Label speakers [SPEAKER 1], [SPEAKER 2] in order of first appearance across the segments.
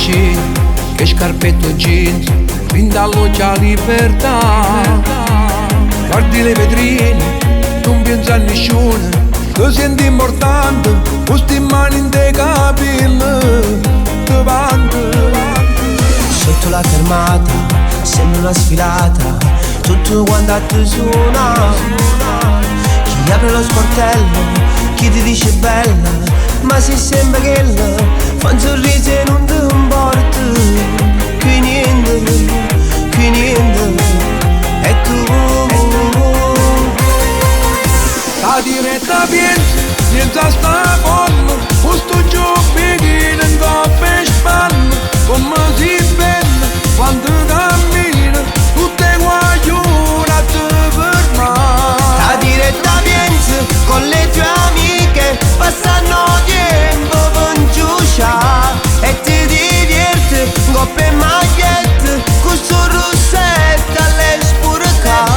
[SPEAKER 1] piscina, che scarpetto jeans, pintalloggia libertà. Guardi le vetrine, non pensa a nessuno, ti senti importante, posti in mano in te capelli, davanti.
[SPEAKER 2] Sotto la fermata, sembra una sfilata, tutto quanto a te suona. Chi apre lo sportello, chi ti dice bella, ma se sembra che fa un sorriso e non ti importa. Qui niente, e tu.
[SPEAKER 1] La diretta piensa, senza sta forma, questo gioco che non va per spanna, come si bella, quando cammina, tutte guaglione a te fermare.
[SPEAKER 2] La diretta piensa, con le tue amiche, passano tempo per giucciare, e ti diverti, coppe e magliette, con sto rossetto alle spurcare.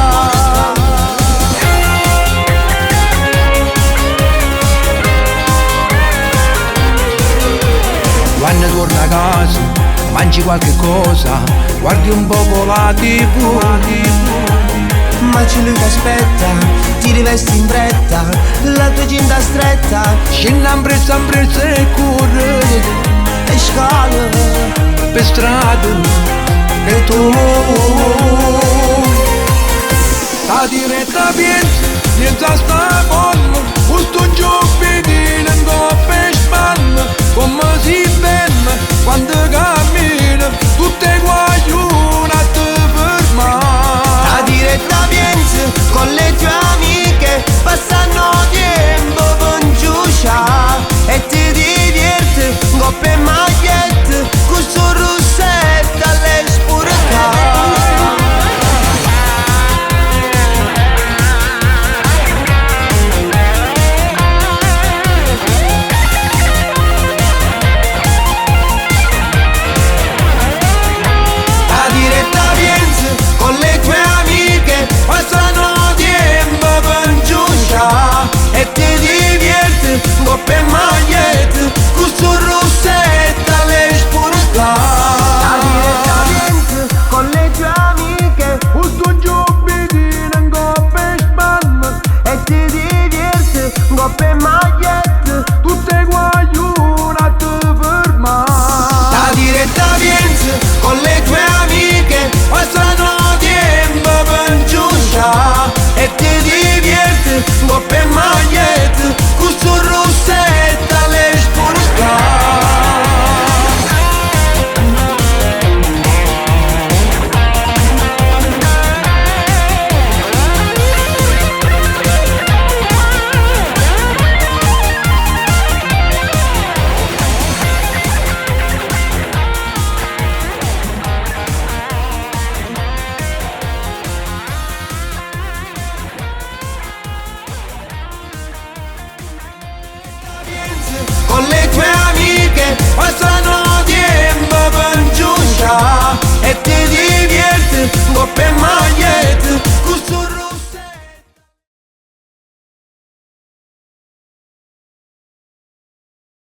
[SPEAKER 1] Quando torna a casa, mangi qualche cosa, guardi un poco la TV.
[SPEAKER 2] Ma c'è lui che aspetta, ti rivesti in fretta, la tua cinta stretta,
[SPEAKER 1] Scende in brezza e corre
[SPEAKER 2] e scala
[SPEAKER 1] per strada.
[SPEAKER 2] e tu.
[SPEAKER 1] La diretta piensa, senza sta forma, questo gioco che non va per spanna, come si bella, quando cammina, tutte guaglione a te fermare.
[SPEAKER 2] La diretta piensa, con le tue amiche, passano tempo per giucciare, e ti diverti, coppe e magliette, con sto rossetto alle spurcare. Passano tempo per giucciare, e ti diverti, coppe e magliette, con sto rossetto alle spurcare. La diretta piensa, con le tue amiche,
[SPEAKER 1] Questo gioco che non va per spanna,
[SPEAKER 2] e ti diverti, coppe e magliette,
[SPEAKER 1] tutte guaglione a te fermare.
[SPEAKER 2] la diretta piensa, con le tue amiche, passano tempo per giucciare, e ti diverti, coppe e magliette, con sto rossetto alle spurcare. Con le tue amiche, passano tempo per giucciare, e ti diverti, coppe e magliette,